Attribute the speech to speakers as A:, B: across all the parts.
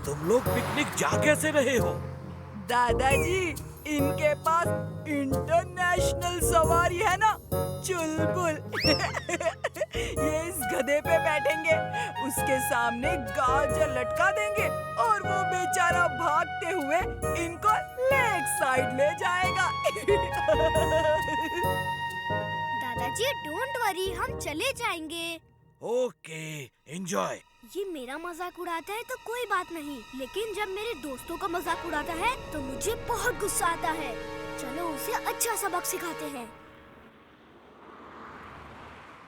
A: तुम लोग पिकनिक जा कैसे रहे हो?
B: दादाजी, इनके पास इंटरनेशनल सवारी है ना, चुलबुल। ये इस गधे पे बैठेंगे, उसके सामने गाजर लटका देंगे और वो बेचारा भागते हुए इनको लेक साइड ले जाएगा।
C: दादाजी डोंट वरी, हम चले जाएंगे।
A: Okay, enjoy.
C: ये मेरा मजाक उड़ाता है तो कोई बात नहीं, लेकिन जब मेरे दोस्तों का मजाक उड़ाता है तो मुझे बहुत गुस्सा आता है। चलो उसे अच्छा सबक सिखाते हैं।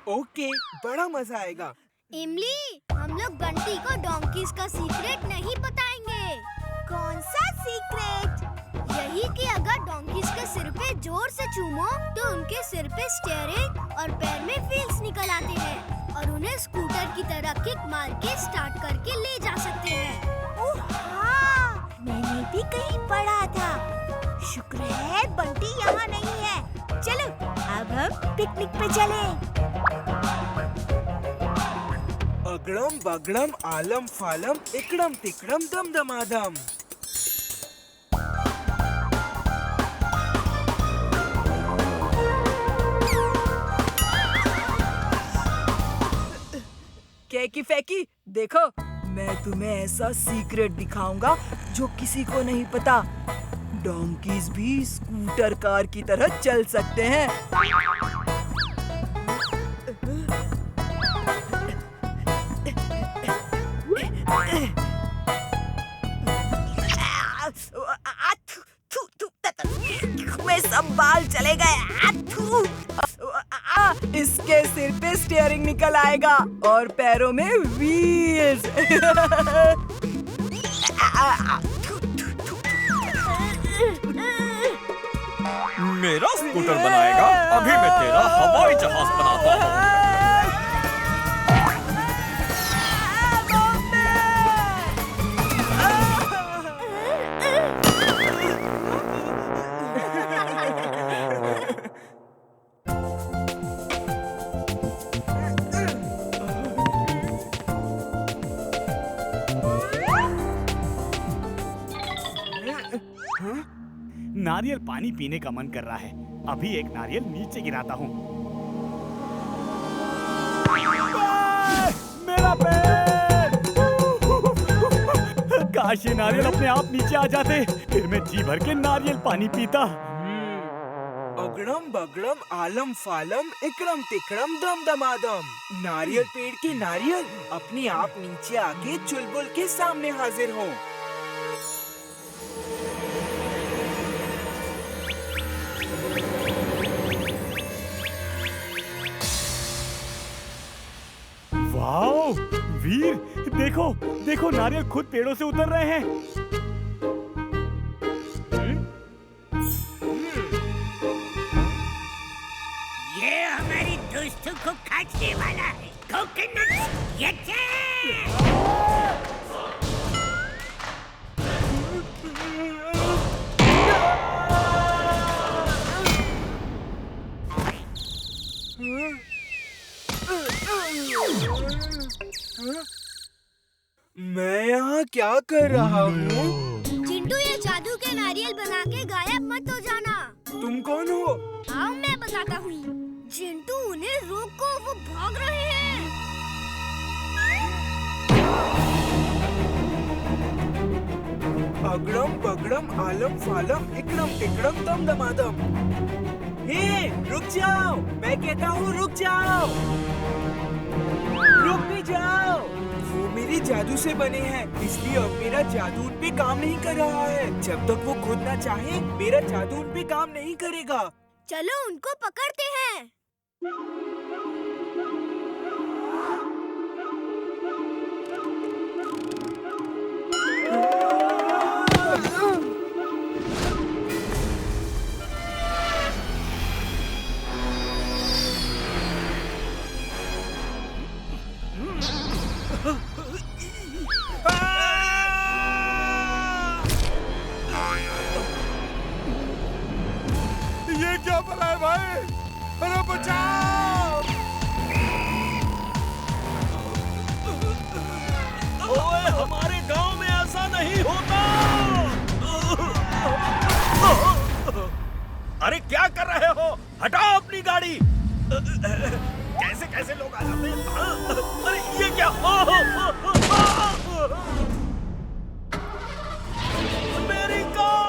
B: ओके, बड़ा मजा आएगा।
C: इमली, हम लोग बंटी को डोंकीज का सीक्रेट नहीं बताएंगे। कौन सा सीक्रेट? यही कि अगर डोंकीज के सिर पे जोर से चूमो तो उनके सिर पे स्टीयरिंग और पैर में व्हील्स निकल आते हैं और उन्हें स्कूटर की तरह किक मार के स्टार्ट करके ले जा सकते हैं।
D: ओह हाँ, मैंने भी कहीं पढ़ा था। शुक्र है बंटी यहाँ नहीं है। चलो अब हम पिकनिक पे चलें।
B: अगड़म बगड़म आलम फालम इकड़म तिकड़म दम दमादम। कैकी फैकी, देखो मैं तुम्हें ऐसा सीक्रेट दिखाऊंगा जो किसी को नहीं पता। डोंकीज भी स्कूटर कार की तरह चल सकते हैं। में सब बाल चले गए। इसके सिर पे स्टीयरिंग निकल आएगा और पैरों में व्हील्स।
E: मेरा स्कूटर बनाएगा, अभी मैं तेरा हवाई जहाज बनाता हूँ।
F: नारियल पानी पीने का मन कर रहा है। अभी एक नारियल नीचे गिराता हूँ। मेरा पैर! काश ये नारियल अपने आप नीचे आ जाते, फिर मैं जी भर के नारियल पानी पीता।
B: अगड़म बगड़म आलम फालम इकड़म तिकड़म दम दमादम। नारियल पेड़ के नारियल अपने आप नीचे आके चुलबुल के सामने हाजिर हो।
F: वाओ वीर, देखो देखो नारियल खुद पेड़ों से उतर रहे हैं।
G: ये हमारी दोस्तों को काटने वाला है। कोकोनट ये
B: मैं यहाँ क्या कर रहा हूँ?
C: चिंटू, ये जादू के नारियल बना के गायब मत हो जाना।
B: तुम कौन हो?
C: आओ मैं बताता हूँ। चिंटू, उन्हें रोको, वो भाग रहे हैं।
B: अगड़म बगड़म आलम फालम इकड़म तिकड़म दम दमादम। हे, रुक जाओ! मैं कहता हूँ रुक जाओ! रुक भी जाओ! वो मेरे जादू से बने हैं, इसलिए अब मेरा जादू उन पे काम नहीं कर रहा है। जब तक वो खुद ना चाहे, मेरा जादू उन पे काम नहीं करेगा।
C: चलो उनको पकड़ते हैं।
E: ये क्या बना है भाई? अरे बचाओ!
A: ओए, हमारे गांव में ऐसा
E: गाड़ी। कैसे कैसे लोग आ जाते हैं। अरे ये क्या? मेरी कार!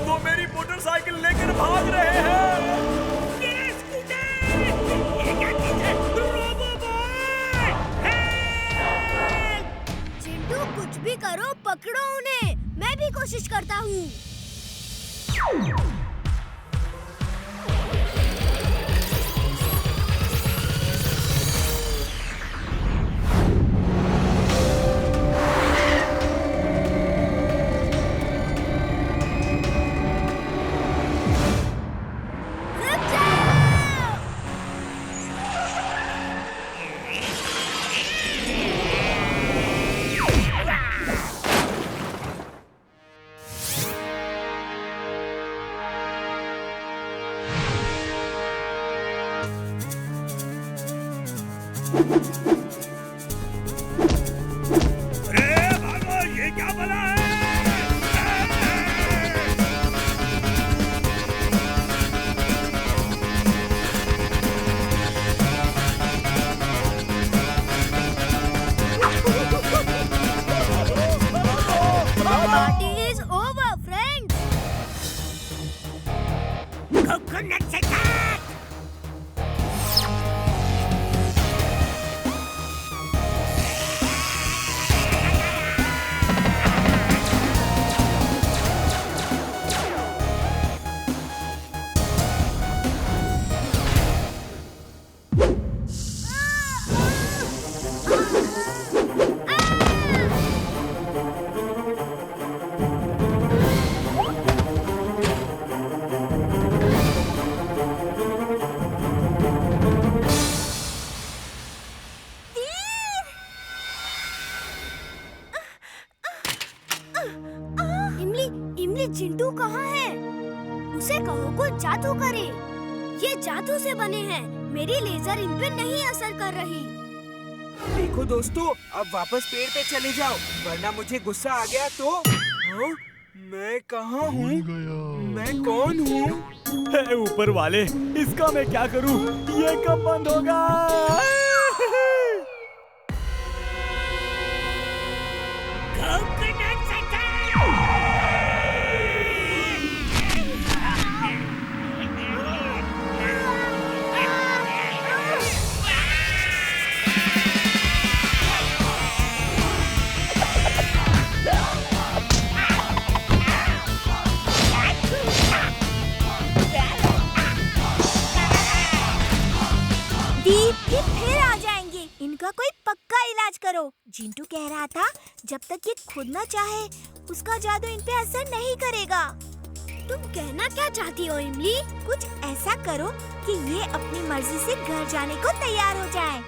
E: वो मेरी मोटरसाइकिल लेकर भाग रहे हैं।
G: मेरा स्कूटर! ये क्या चीज़ है? रोबोबॉय! हेल्प!
C: चिंटू कुछ भी करो, पकड़ो उन्हें। मैं भी कोशिश करता हूँ।
E: अरे भागो, ये क्या बना है?
C: Party is over, friends.
G: Coconut से काट!
C: इमली चिंटू कहाँ है? उसे कहो को जादू करे। ये जादू से बने हैं। मेरी लेजर इन पे नहीं असर कर रही।
B: देखो दोस्तों, अब वापस पेड़ पे चले जाओ, वरना मुझे गुस्सा आ गया तो। हाँ? मैं कहाँ हूँ? मैं कौन हूँ?
F: हे ऊपर वाले, इसका मैं क्या करूं? ये कब बंद होगा?
G: कोकोनट से
D: दीप ये फिर आ जाएंगे। इनका कोई पक्का इलाज करो। जिंटू कह रहा था जब तक ये खुद न चाहे उसका जादू इन पे असर नहीं करेगा।
C: तुम कहना क्या चाहती हो इमली?
D: कुछ ऐसा करो कि ये अपनी मर्जी से घर जाने को तैयार हो जाए।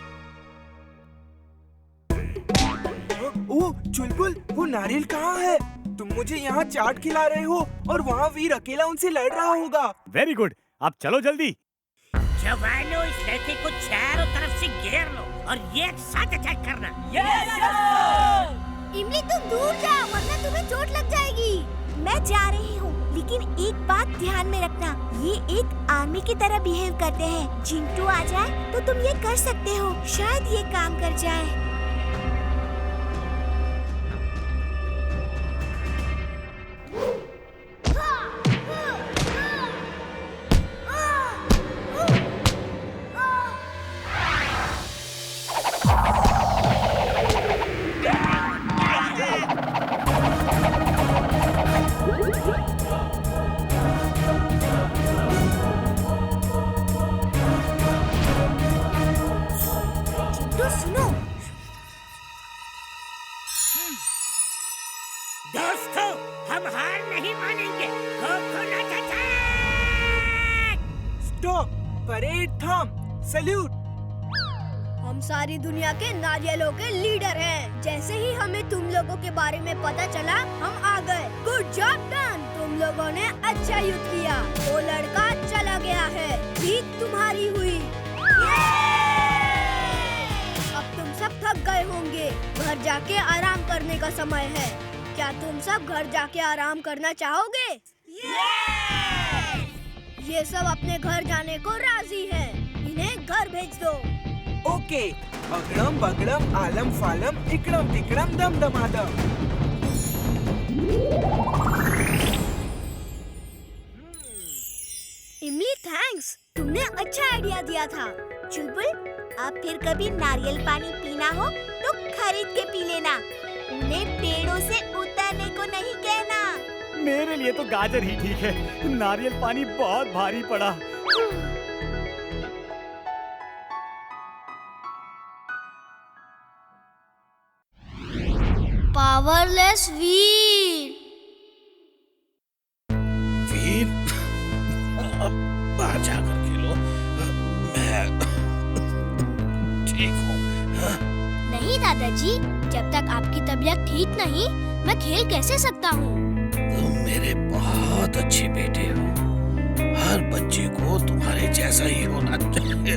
B: ओह चुलबुल, वो नारियल कहाँ है? तुम मुझे यहाँ चाट खिला रहे हो और वहाँ वीर अकेला उनसे लड़ रहा होगा।
F: वेरी गुड, अब चलो जल्दी।
G: जवानों, इस लड़के को चारों तरफ से घेर लो और एक साथ अटैक करना।
C: इमली तुम दूर जाओ, वरना तुम्हें चोट लग जाएगी।
D: मैं जा रही हूँ, लेकिन एक बात ध्यान में रखना, ये एक आर्मी की तरह बिहेव करते हैं। जिंटू आ जाए तो तुम ये कर सकते हो, शायद ये काम कर जाए।
G: दोस्तों, हम हार नहीं मानेंगे। Coconut attack!
B: स्टॉप, परेड थम, सैल्यूट।
C: हम सारी दुनिया के नारियलों के लीडर हैं। जैसे ही हमें तुम लोगों के बारे में पता चला, हम आ गए। गुड जॉब डन, तुम लोगों ने अच्छा युद्ध किया। वो लड़का चला गया है, जीत तुम्हारी हुई। अब तुम सब थक गए होंगे, घर जाके आराम करने का समय है। क्या तुम सब घर जाके आराम करना चाहोगे? ये सब अपने घर जाने को राजी है। इन्हें घर भेज दो।
H: ओके, अगड़म बगड़म आलम फालम इकड़म तिकड़म दम दमादम।
C: इमली थैंक्स, तुमने अच्छा आइडिया दिया था।
D: चुलबुल, अब फिर कभी नारियल पानी पीना हो तो खरीद के पी लेना। उन्हें पेड़ों से उतरने को नहीं कहना।
F: मेरे लिए तो गाजर ही ठीक है, नारियल पानी बहुत भारी पड़ा।
C: पावरलेस वीर।
A: वीर, बाहर जाकर खेलो। मैं ठीक हूँ।
C: नहीं दादाजी, जब तक आपकी तबीयत ठीक नहीं, मैं खेल कैसे सकता हूँ?
A: तुम मेरे बहुत अच्छे बेटे हो। हर बच्चे को तुम्हारे जैसा ही होना चाहिए।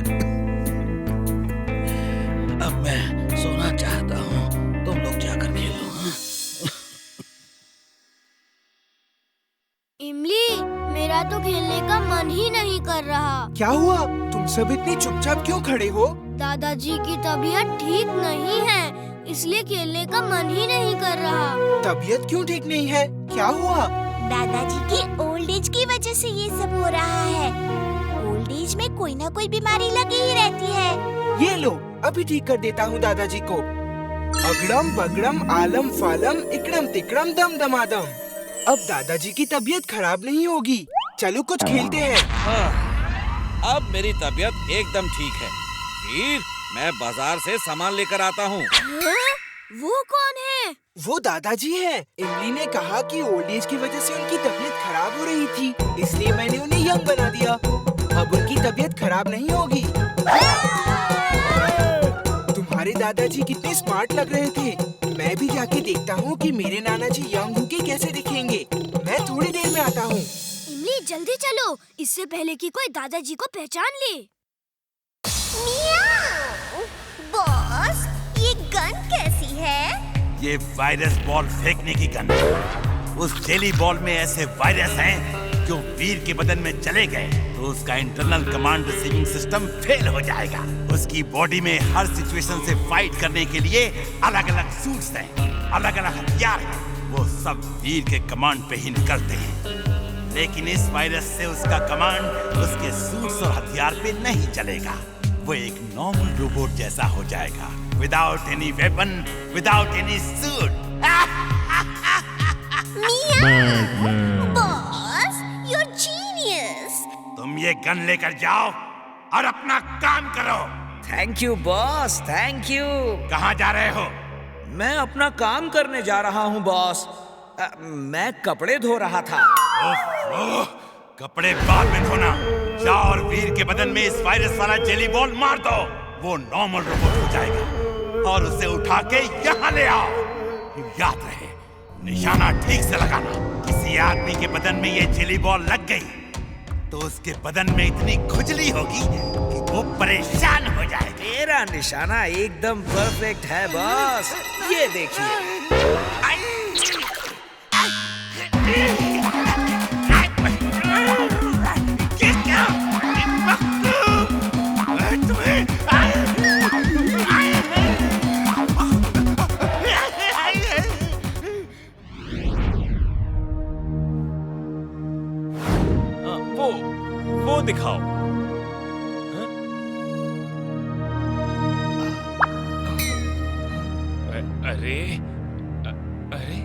A: अब मैं सोना चाहता हूँ, तुम लोग जाकर खेलो।
C: इमली, मेरा तो खेलने का मन ही नहीं कर रहा।
H: क्या हुआ? तुम सब इतनी चुपचाप क्यों खड़े हो?
C: दादाजी की तबीयत ठीक नहीं है, इसलिए खेलने का मन ही नहीं कर रहा।
H: तबीयत क्यों ठीक नहीं है? क्या हुआ?
D: दादाजी की ओल्ड एज की वजह से ये सब हो रहा है। ओल्ड एज में कोई ना कोई बीमारी लगी ही रहती है।
H: ये लो, अभी ठीक कर देता हूँ दादाजी को। अगड़म बगड़म आलम फालम इकड़म तिकड़म दम दमादम। अब दादाजी की तबीयत खराब नहीं होगी। चलो कुछ खेलते हैं।
A: हाँ, अब मेरी तबीयत एकदम ठीक है। वीर, मैं बाजार से सामान लेकर आता हूँ।
C: वो कौन है?
H: वो दादाजी हैं। इमली ने कहा कि ओल्ड एज की वजह से उनकी तबीयत खराब हो रही थी, इसलिए मैंने उन्हें यंग बना दिया। अब उनकी तबीयत खराब नहीं होगी। तुम्हारे दादाजी कितने स्मार्ट लग रहे थे। मैं भी जाके देखता हूँ कि मेरे नाना जी यंग होके कैसे दिखेंगे। मैं थोड़ी देर में आता हूँ।
C: इमली जल्दी चलो, इससे पहले कि कोई दादाजी को पहचान ले।
D: मियाऊ! बॉस, ये गन कैसी है?
E: ये वायरस बॉल फेंकने की गन है। उस जेली बॉल में ऐसे वायरस हैं जो वीर के बदन में चले गए तो उसका internal command receiving system fail हो जाएगा। उसकी बॉडी में हर सिचुएशन से फाइट करने के लिए अलग अलग सूट्स हैं, अलग अलग हथियार हैं। वो सब वीर के कमांड पे ही निकलते हैं, लेकिन इस वायरस से उसका कमांड उसके सूट्स और हथियार पे नहीं चलेगा। वो एक नॉर्मल रोबोट जैसा हो जाएगा, without any weapon, without any suit.
D: Boss, you're genius!
E: तुम ये गन लेकर जाओ और अपना काम करो।
A: Thank you boss, thank you.
E: कहाँ जा रहे हो?
A: मैं अपना काम करने जा रहा हूँ बॉस। मैं कपड़े धो रहा था।
E: ओह, कपड़े बाद में धोना। जाओ और वीर के बदन में इस वायरस वाला जेली बॉल मार दो। वो नॉर्मल रोबोट हो जाएगा और उसे उठा के यहाँ ले आओ। याद रहे, निशाना ठीक से लगाना। किसी आदमी के बदन में ये जेली बॉल लग गई तो उसके बदन में इतनी खुजली होगी कि वो परेशान हो जाएगा।
A: मेरा निशाना एकदम परफेक्ट है बॉस, ये देखिए।
E: वो दिखाओ। अरे अरे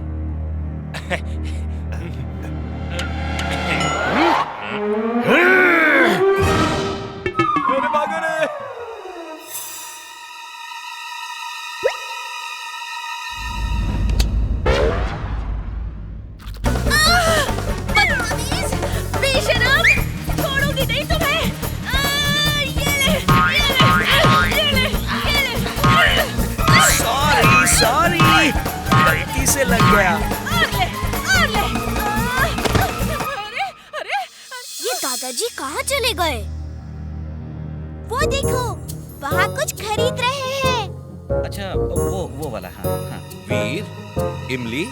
E: भागो रे।
A: सॉरी, गलती से लग गया।
C: ये दादाजी कहाँ चले गए?
D: वो देखो, वहाँ कुछ खरीद रहे हैं।
A: अच्छा, वो वाला। हाँ हाँ। वीर, इमली,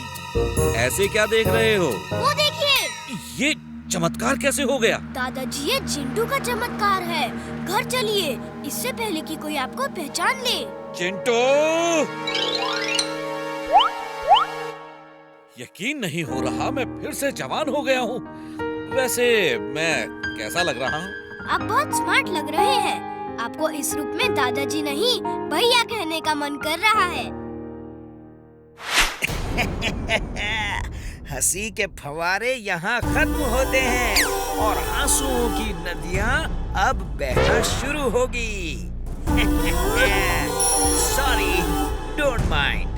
A: ऐसे क्या देख रहे हो?
C: वो देखिए।
A: ये चमत्कार कैसे हो गया?
C: दादाजी ये चिंटू का चमत्कार है। घर चलिए, इससे पहले कि कोई आपको पहचान ले।
A: चिंटू! यकीन नहीं हो रहा, मैं फिर से जवान हो गया हूँ। वैसे मैं कैसा लग रहा हूँ?
C: आप बहुत स्मार्ट लग रहे हैं। आपको इस रूप में दादाजी नहीं भैया कहने का मन कर रहा है।
I: हंसी के फव्वारे यहाँ खत्म होते हैं और आंसुओं की नदियाँ अब बहना शुरू होगी। Sorry, don't mind.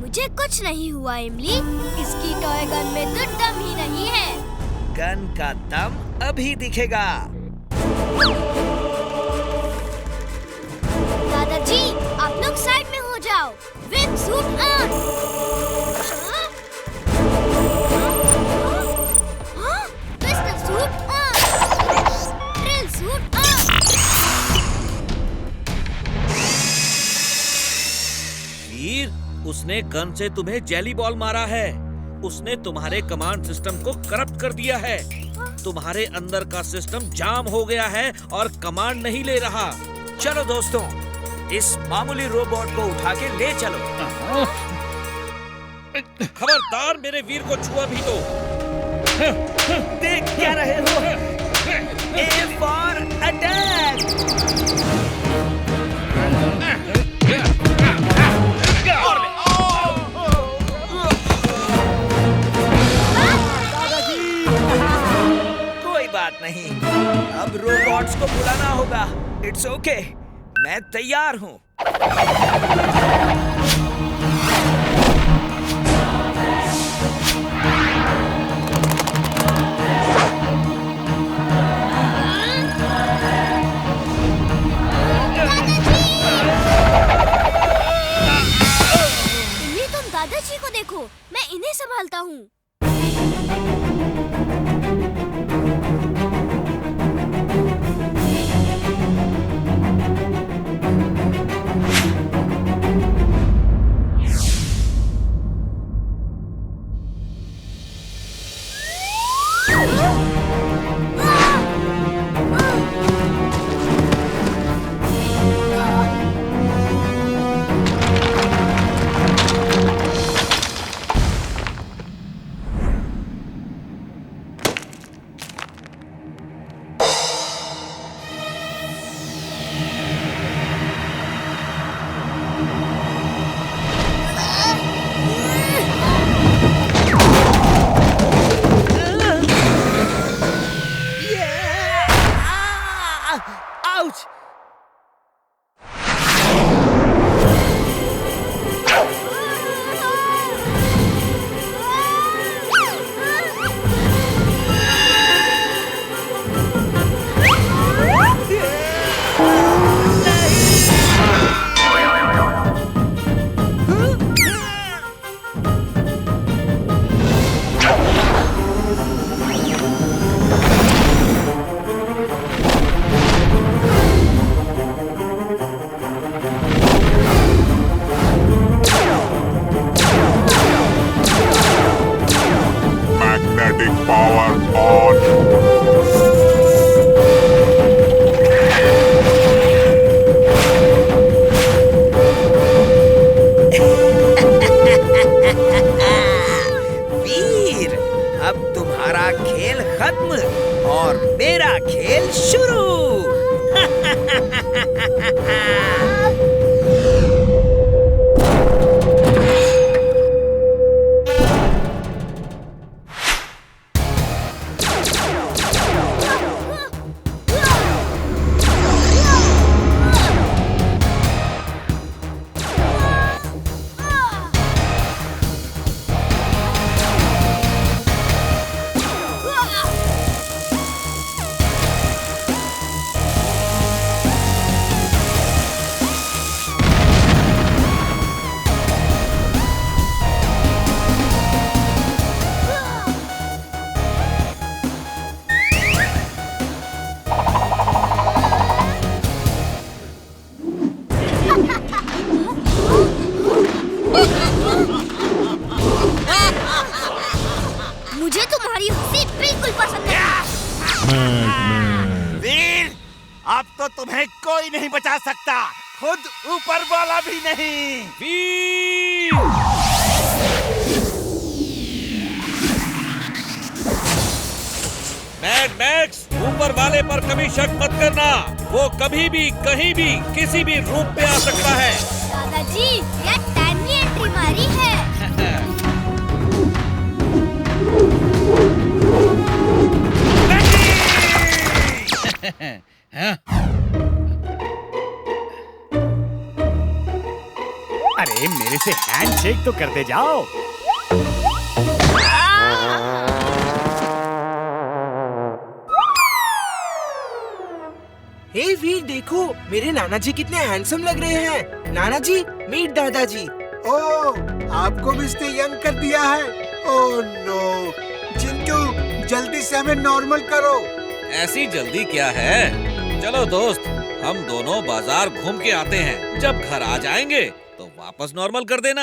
C: मुझे कुछ नहीं हुआ इमली। इसकी टॉय गन में तो दम ही नहीं है।
I: गन का दम अभी दिखेगा।
C: दादाजी, आप लोग साइड में हो जाओ। Wing suit on. Twister suit on. Drill suit on.
A: Veer, उसने गन से तुम्हें जेली बॉल मारा है। उसने तुम्हारे कमांड सिस्टम को करप्ट कर दिया है। तुम्हारे अंदर का सिस्टम जाम हो गया है और कमांड नहीं ले रहा।
I: चलो दोस्तों, इस मामूली रोबोट को उठा के ले चलो।
A: खबरदार, मेरे वीर को छुआ भी तो।
I: देख क्या रहे हो? A for attack! कोई बात नहीं, अब रोबोट्स को बुलाना होगा। इट्स ओके, मैं तैयार हूँ।
C: इमली, तुम दादाजी को देखो, मैं इन्हें संभालता हूँ।
E: तो तुम्हें कोई नहीं बचा सकता, खुद ऊपर वाला भी नहीं।
A: वीर! मैड मैक्स, ऊपर वाले पर कभी शक मत करना। वो कभी भी कहीं भी किसी भी रूप में आ सकता है।
C: दादाजी, ये टाइमली एंट्री मारी है।
F: अरे मेरे से हैंडशेक तो करते जाओ।
H: हे वीर, देखो मेरे नाना जी कितने हैंडसम लग रहे हैं। नाना जी, मीट दादाजी।
J: ओह, आपको भी इसने यंग कर दिया है। ओह नो, चिंटू जल्दी से हमें नॉर्मल करो।
A: ऐसी जल्दी क्या है? चलो दोस्त, हम दोनों बाजार घूम के आते हैं। जब घर आ जाएंगे तो वापस नॉर्मल कर देना।